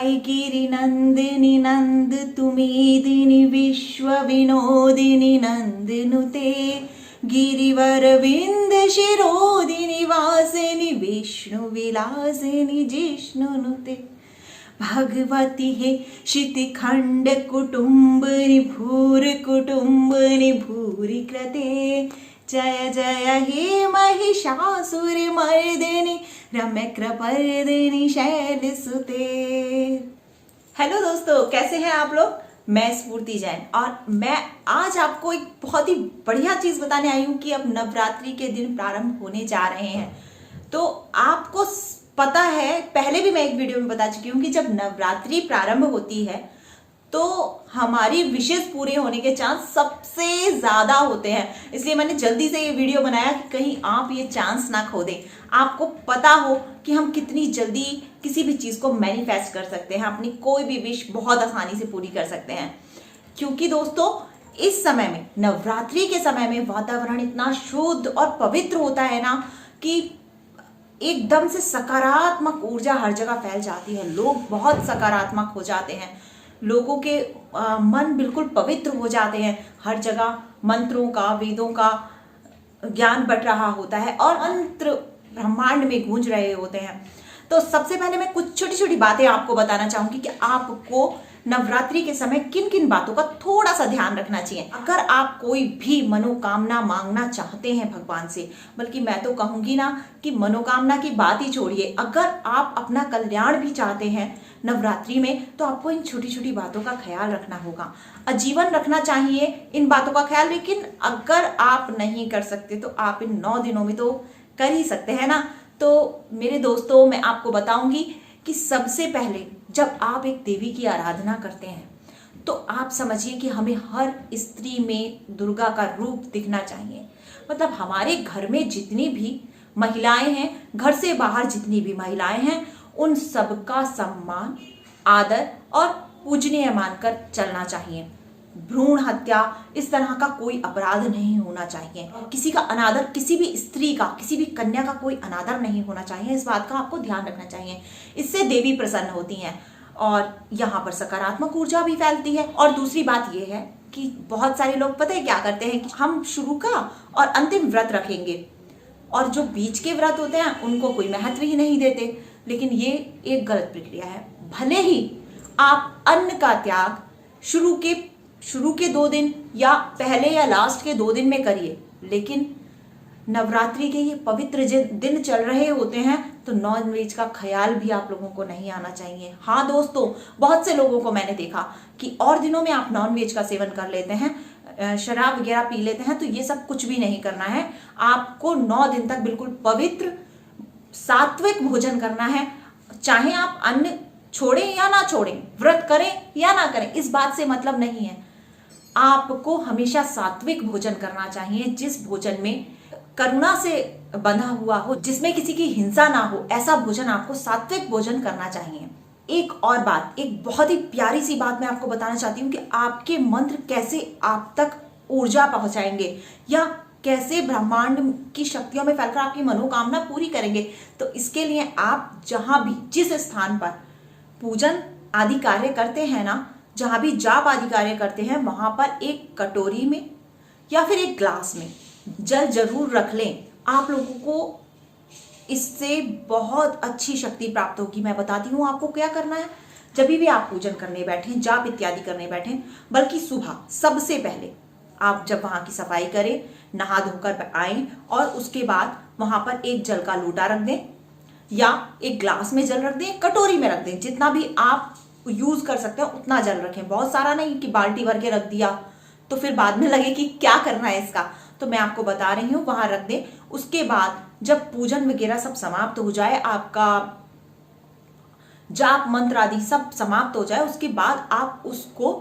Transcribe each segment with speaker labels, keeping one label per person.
Speaker 1: आई गिरिनंदिनी नंद तुमेदिनी विश्व विनोदिनी नंदनुते गिरिवरविंद शिरोदिनी वासिनी विष्णु विलासिनी जिष्णुनुते भगवती हे शितिखंड कुटुंबनि भूर कुटुंबनि भूरि कृते जय जय हे महिषासुर मर्दिनी रम्यकृपर्दिनी शैलसुते। हेलो दोस्तों, कैसे हैं आप लोग? मैं स्फूर्ति जैन और मैं आज आपको एक बहुत ही बढ़िया चीज बताने आई हूँ कि अब नवरात्रि के दिन प्रारंभ होने जा रहे हैं। तो आपको पता है, पहले भी मैं एक वीडियो में बता चुकी हूँ कि जब नवरात्रि प्रारंभ होती है तो हमारी विशेष पूरे होने के चांस सबसे ज्यादा होते हैं। इसलिए मैंने जल्दी से ये वीडियो बनाया कि कहीं आप ये चांस ना खो दें। आपको पता हो कि हम कितनी जल्दी किसी भी चीज को मैनिफेस्ट कर सकते हैं, अपनी कोई भी विश बहुत आसानी से पूरी कर सकते हैं। क्योंकि दोस्तों, इस समय में, नवरात्रि के समय में वातावरण इतना शुद्ध और पवित्र होता है ना कि एकदम से सकारात्मक ऊर्जा हर जगह फैल जाती है। लोग बहुत सकारात्मक हो जाते हैं, लोगों के मन बिल्कुल पवित्र हो जाते हैं। हर जगह मंत्रों का, वेदों का ज्ञान बढ़ रहा होता है और मंत्र ब्रह्मांड में गूंज रहे होते हैं। तो सबसे पहले मैं कुछ छोटी छोटी बातें आपको बताना चाहूंगी कि आपको नवरात्रि के समय किन किन बातों का थोड़ा सा ध्यान रखना चाहिए। अगर आप कोई भी मनोकामना मांगना चाहते हैं भगवान से, बल्कि मैं तो कहूंगी ना कि मनोकामना की बात ही छोड़िए, अगर आप अपना कल्याण भी चाहते हैं नवरात्रि में, तो आपको इन छोटी छोटी बातों का ख्याल रखना होगा। आजीवन रखना चाहिए इन बातों का ख्याल। लेकिन अगर आप नहीं कर सकते तो आप इन 9 दिनों में तो कर ही सकते हैं ना। तो मेरे दोस्तों, मैं आपको बताऊंगी कि सबसे पहले जब आप एक देवी की आराधना करते हैं तो आप समझिए कि हमें हर स्त्री में दुर्गा का रूप दिखना चाहिए। मतलब हमारे घर में जितनी भी महिलाएं हैं, घर से बाहर जितनी भी महिलाएं हैं, उन सबका सम्मान, आदर और पूजनीय मानकर चलना चाहिए। भ्रूण हत्या, इस तरह का कोई अपराध नहीं होना चाहिए। किसी का अनादर, किसी भी स्त्री का, किसी भी कन्या का कोई अनादर नहीं होना चाहिए। इस बात का आपको ध्यान रखना चाहिए। इससे देवी प्रसन्न होती हैं और यहाँ पर सकारात्मक ऊर्जा भी फैलती है। और दूसरी बात यह है कि बहुत सारे लोग पता है क्या करते हैं कि हम शुरू का और अंतिम व्रत रखेंगे और जो बीच के व्रत होते हैं उनको कोई महत्व ही नहीं देते। लेकिन ये एक गलत प्रक्रिया है। भले ही आप अन्न का त्याग शुरू के 2 दिन या पहले या लास्ट के 2 दिन में करिए, लेकिन नवरात्रि के ये पवित्र दिन चल रहे होते हैं तो नॉन वेज का ख्याल भी आप लोगों को नहीं आना चाहिए। हाँ दोस्तों, बहुत से लोगों को मैंने देखा कि और दिनों में आप नॉन वेज का सेवन कर लेते हैं, शराब वगैरह पी लेते हैं। तो ये सब कुछ भी नहीं करना है। आपको 9 दिन तक बिल्कुल पवित्र सात्विक भोजन करना है। चाहे आप अन्न छोड़ें या ना छोड़ें, व्रत करें या ना करें, इस बात से मतलब नहीं है। आपको हमेशा सात्विक भोजन करना चाहिए, जिस भोजन में करुणा से बंधा हुआ हो, जिसमें किसी की हिंसा ना हो, ऐसा भोजन आपको सात्विक भोजन करना चाहिए। एक और बात, एक बहुत ही प्यारी सी बात मैं आपको बताना चाहती हूँ कि आपके मंत्र कैसे आप तक ऊर्जा पहुंचाएंगे या कैसे ब्रह्मांड की शक्तियों में फैलकर आपकी मनोकामना पूरी करेंगे। तो इसके लिए आप जहां भी, जिस स्थान पर पूजन आदि कार्य करते हैं ना, जहां भी जाप आदि कार्य करते हैं, वहां पर एक कटोरी में या फिर एक ग्लास में जल जरूर रख लें। आप लोगों को इससे बहुत अच्छी शक्ति प्राप्त होगी। मैं बताती हूँ आपको क्या करना है। जब भी आप पूजन करने बैठें, जाप इत्यादि करने बैठें, बल्कि सुबह सबसे पहले आप जब वहां की सफाई करें, नहा धोकर आए और उसके बाद वहां पर एक जल का लोटा रख दें या एक ग्लास में जल रख दें, कटोरी में रख दें। जितना भी आप यूज कर सकते हैं उतना जल रखें, बहुत सारा नहीं कि बाल्टी भर के रख दिया तो फिर बाद में लगे कि क्या करना है इसका। तो मैं आपको बता रही हूँ, वहां रख दें। उसके बाद जब पूजन वगैरह सब समाप्त हो जाए, आपका जाप मंत्र आदि सब समाप्त हो जाए, उसके बाद आप उसको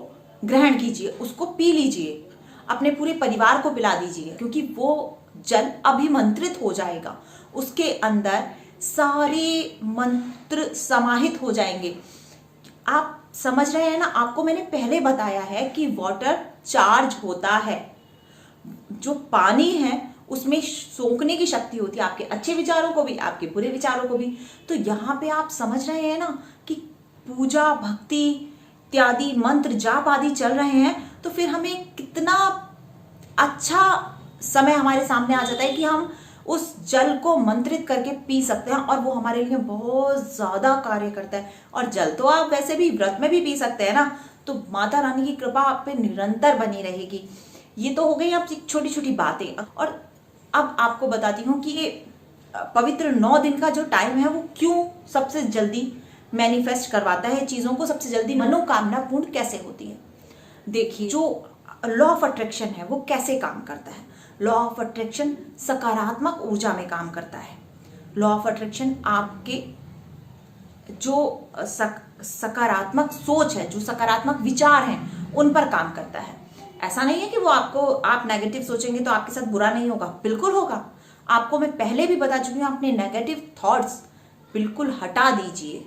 Speaker 1: ग्रहण कीजिए, उसको पी लीजिए, अपने पूरे परिवार को पिला दीजिए, क्योंकि वो जल अभिमंत्रित हो जाएगा। उसके अंदर सारे मंत्र समाहित हो जाएंगे। आप समझ रहे हैं ना? आपको मैंने पहले बताया है कि वाटर चार्ज होता है। जो पानी है उसमें सोखने की शक्ति होती है, आपके अच्छे विचारों को भी, आपके बुरे विचारों को भी। तो यहाँ पे आप समझ रहे हैं ना कि पूजा भक्ति इत्यादि मंत्र जाप आदि चल रहे हैं, तो फिर हमें कितना अच्छा समय हमारे सामने आ जाता है कि हम उस जल को मंत्रित करके पी सकते हैं और वो हमारे लिए बहुत ज्यादा कार्य करता है। और जल तो आप वैसे भी व्रत में भी पी सकते हैं ना, तो माता रानी की कृपा आप पे निरंतर बनी रहेगी। ये तो हो गई आप छोटी छोटी बातें। और अब आपको बताती हूँ कि ये पवित्र 9 दिन का जो टाइम है वो क्यों सबसे जल्दी मैनिफेस्ट करवाता है चीजों को, सबसे जल्दी मनोकामना पूर्ण कैसे होती है। देखिए, जो लॉ ऑफ अट्रैक्शन है वो कैसे काम करता है। लॉ ऑफ अट्रैक्शन सकारात्मक ऊर्जा में काम करता है। लॉ ऑफ अट्रैक्शन आपके जो सकारात्मक सोच है, जो सकारात्मक विचार हैं, उन पर काम करता है। ऐसा नहीं है कि वो आप नेगेटिव सोचेंगे तो आपके साथ बुरा नहीं होगा, बिल्कुल होगा। आपको मैं पहले भी बता चुकी हूं, अपने नेगेटिव थॉट्स बिल्कुल हटा दीजिए,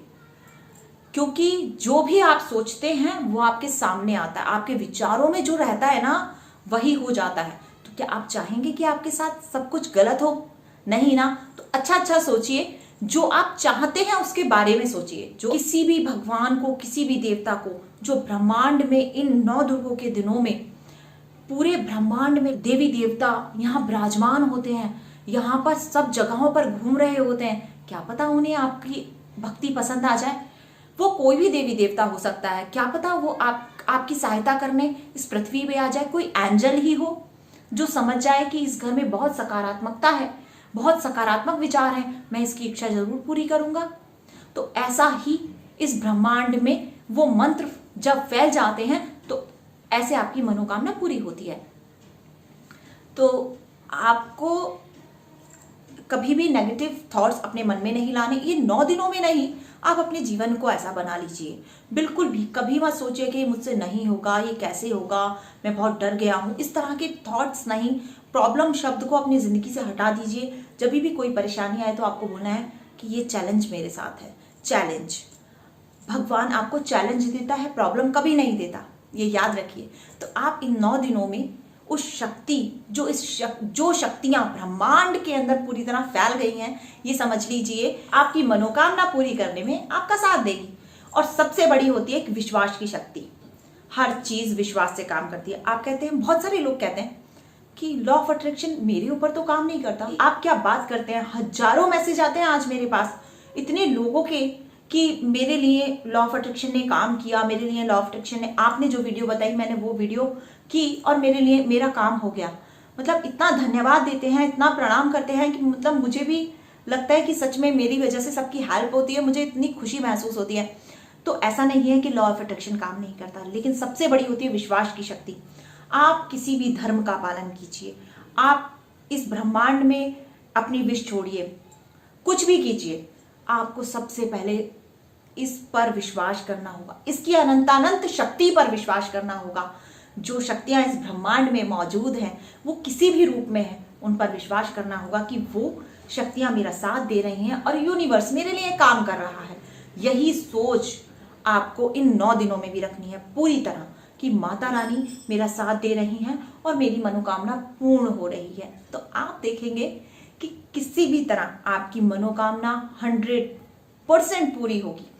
Speaker 1: क्योंकि जो भी आप सोचते हैं वो आपके सामने आता है। आपके विचारों में जो रहता है ना वही हो जाता है। तो क्या आप चाहेंगे कि आपके साथ सब कुछ गलत हो? नहीं ना। तो अच्छा अच्छा सोचिए, जो आप चाहते हैं उसके बारे में सोचिए। जो किसी भी भगवान को, किसी भी देवता को, जो ब्रह्मांड में इन 9 दुर्गों के दिनों में पूरे ब्रह्मांड में देवी देवता यहाँ विराजमान होते हैं, यहाँ पर सब जगहों पर घूम रहे होते हैं, क्या पता उन्हें आपकी भक्ति पसंद आ जाए। वो कोई भी देवी देवता हो सकता है, क्या पता वो आपकी सहायता करने इस पृथ्वी पे आ जाए। कोई एंजल ही हो जो समझ जाए कि इस घर में बहुत सकारात्मकता है, बहुत सकारात्मक विचार है, मैं इसकी इच्छा जरूर पूरी करूंगा। तो ऐसा ही इस ब्रह्मांड में वो मंत्र जब फैल जाते हैं तो ऐसे आपकी मनोकामना पूरी होती है। तो आपको कभी भी नेगेटिव थॉट्स अपने मन में नहीं लाने। ये 9 दिनों में नहीं, आप अपने जीवन को ऐसा बना लीजिए। बिल्कुल भी कभी मत सोचिए कि मुझसे नहीं होगा, ये कैसे होगा, मैं बहुत डर गया हूं। इस तरह के थॉट्स नहीं। प्रॉब्लम शब्द को अपनी जिंदगी से हटा दीजिए। जब भी कोई परेशानी आए तो आपको बोलना है कि ये चैलेंज मेरे साथ है। चैलेंज, भगवान आपको चैलेंज देता है, प्रॉब्लम कभी नहीं देता, ये याद रखिए। तो आप इन 9 दिनों में उस शक्ति जो शक्तियां ब्रह्मांड के अंदर पूरी तरह फैल गई हैं, ये समझ लीजिए आपकी मनोकामना पूरी करने में आपका साथ देगी। और सबसे बड़ी होती है एक विश्वास की शक्ति। हर चीज विश्वास से काम करती है। आप कहते हैं, बहुत सारे लोग कहते हैं कि लॉ ऑफ अट्रैक्शन मेरे ऊपर तो काम नहीं करता। आप क्या बात करते हैं, हजारों मैसेज आते हैं आज मेरे पास इतने लोगों के कि मेरे लिए लॉ ऑफ अट्रैक्शन ने काम किया, मेरे लिए लॉ ऑफ अट्रैक्शन ने, आपने जो वीडियो बताई मैंने वो वीडियो की और मेरे लिए मेरा काम हो गया। मतलब इतना धन्यवाद देते हैं, इतना प्रणाम करते हैं कि मतलब मुझे भी लगता है कि सच में मेरी वजह से सबकी हेल्प होती है, मुझे इतनी खुशी महसूस होती है। तो ऐसा नहीं है कि लॉ ऑफ अट्रैक्शन काम नहीं करता, लेकिन सबसे बड़ी होती है विश्वास की शक्ति। आप किसी भी धर्म का पालन कीजिए, आप इस ब्रह्मांड में अपनी विश छोड़िए, कुछ भी कीजिए, आपको सबसे पहले इस पर विश्वास करना होगा, इसकी अनंतानंत शक्ति पर विश्वास करना होगा। जो शक्तियां इस ब्रह्मांड में मौजूद हैं वो किसी भी रूप में है, उन पर विश्वास करना होगा कि वो शक्तियां मेरा साथ दे रही हैं और यूनिवर्स मेरे लिए काम कर रहा है। यही सोच आपको इन 9 दिनों में भी रखनी है पूरी तरह, कि माता रानी मेरा साथ दे रही हैं और मेरी मनोकामना पूर्ण हो रही है। तो आप देखेंगे कि किसी भी तरह आपकी मनोकामना 100% पूरी होगी।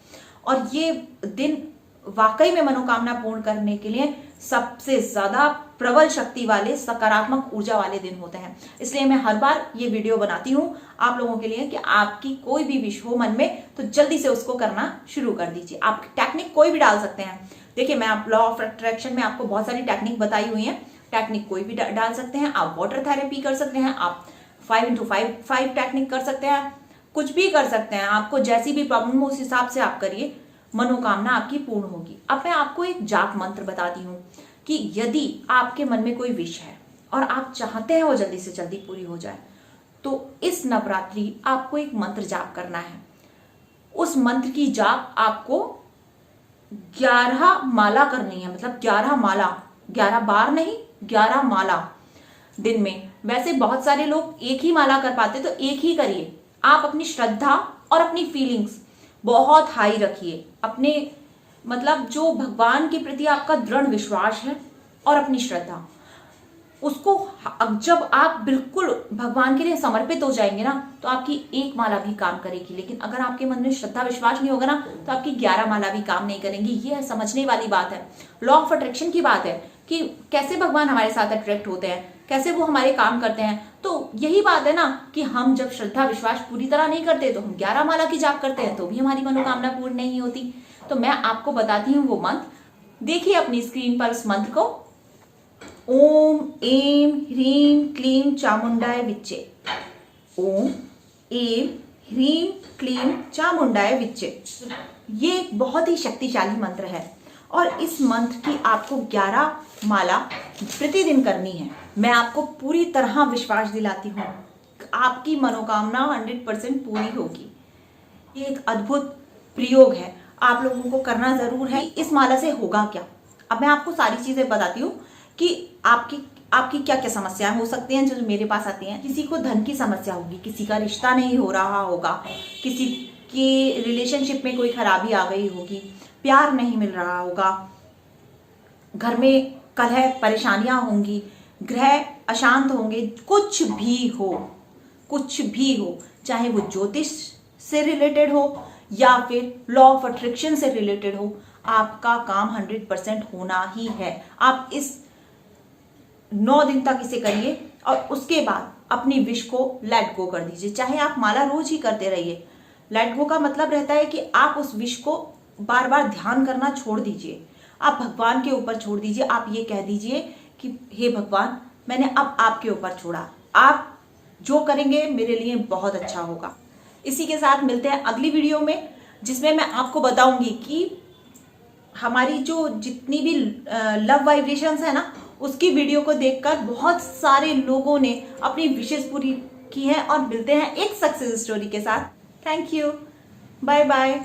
Speaker 1: और ये दिन वाकई में मनोकामना पूर्ण करने के लिए सबसे ज्यादा प्रबल शक्ति वाले, सकारात्मक ऊर्जा वाले दिन होते हैं। इसलिए मैं हर बार ये वीडियो बनाती हूँ आप लोगों के लिए कि आपकी कोई भी विश हो मन में तो जल्दी से उसको करना शुरू कर दीजिए। आप टेक्निक कोई भी डाल सकते हैं। देखिए, मैं आप लॉ ऑफ अट्रैक्शन में आपको बहुत सारी टेक्निक बताई हुई है, टेक्निक कोई भी डाल सकते हैं। आप वाटर थेरेपी कर सकते हैं, आप 5x5 टेक्निक कर सकते हैं, कुछ भी कर सकते हैं। आपको जैसी भी प्रॉब्लम हो उस हिसाब से आप करिए, मनोकामना आपकी पूर्ण होगी। अब मैं आपको एक जाप मंत्र बताती हूँ कि यदि आपके मन में कोई विश है और आप चाहते हैं वो जल्दी से जल्दी पूरी हो जाए, तो इस नवरात्रि आपको एक मंत्र जाप करना है। उस मंत्र की जाप आपको 11 माला करनी है, मतलब 11 माला, 11 बार नहीं, 11 माला दिन में। वैसे बहुत सारे लोग एक ही माला कर पाते, तो एक ही करिए। आप अपनी श्रद्धा और अपनी फीलिंग्स बहुत हाई रखिए, अपने मतलब जो भगवान के प्रति आपका दृढ़ विश्वास है और अपनी श्रद्धा, उसको जब आप बिल्कुल भगवान के लिए समर्पित हो जाएंगे ना, तो आपकी एक माला भी काम करेगी। लेकिन अगर आपके मन में श्रद्धा विश्वास नहीं होगा ना, तो आपकी 11 माला भी काम नहीं करेंगी। ये समझने वाली बात है, लॉ ऑफ अट्रैक्शन की बात है कि कैसे भगवान हमारे साथ अट्रैक्ट होते हैं, कैसे वो हमारे काम करते हैं। तो यही बात है ना कि हम जब श्रद्धा विश्वास पूरी तरह नहीं करते, तो हम 11 माला की जाप करते हैं तो भी हमारी मनोकामना पूर्ण नहीं होती। तो मैं आपको बताती हूँ वो मंत्र, देखिए अपनी स्क्रीन पर उस मंत्र को। ओम ऐं ह्रीं क्लीं चामुंडाय विच्चे। ओम ऐं ह्रीं क्लीं चामुंडाय विच्चे। ये एक बहुत ही शक्तिशाली मंत्र है और इस मंत्र की आपको 11 माला प्रतिदिन करनी है। मैं आपको पूरी तरह विश्वास दिलाती हूँ, आपकी मनोकामना 100% पूरी होगी। ये एक अद्भुत प्रयोग है, आप लोगों को करना जरूर है। इस माला से होगा क्या, अब मैं आपको सारी चीजें बताती हूँ कि आपकी क्या क्या समस्याएं हो सकती हैं जो मेरे पास आती हैं। किसी को धन की समस्या होगी, किसी का रिश्ता नहीं हो रहा होगा, किसी की रिलेशनशिप में कोई खराबी आ गई होगी, प्यार नहीं मिल रहा होगा, घर में कलह परेशानियां होंगी, ग्रह अशांत होंगे, कुछ भी हो, चाहे वो ज्योतिष से रिलेटेड हो या फिर लॉ ऑफ अट्रैक्शन से रिलेटेड हो, आपका काम 100% होना ही है। आप इस 9 दिन तक इसे करिए और उसके बाद अपनी विश को लेट गो कर दीजिए। चाहे आप माला रोज ही करते रहिए। लेट गो का मतलब रहता है कि आप उस विश को बार बार ध्यान करना छोड़ दीजिए, आप भगवान के ऊपर छोड़ दीजिए। आप ये कह दीजिए कि हे भगवान, मैंने अब आपके ऊपर छोड़ा, आप जो करेंगे मेरे लिए बहुत अच्छा होगा। इसी के साथ मिलते हैं अगली वीडियो में, जिसमें मैं आपको बताऊंगी कि हमारी जो जितनी भी लव वाइब्रेशंस है ना, उसकी वीडियो को देखकर बहुत सारे लोगों ने अपनी विशेष पूरी की है। और मिलते हैं एक सक्सेस स्टोरी के साथ। Thank you, bye bye.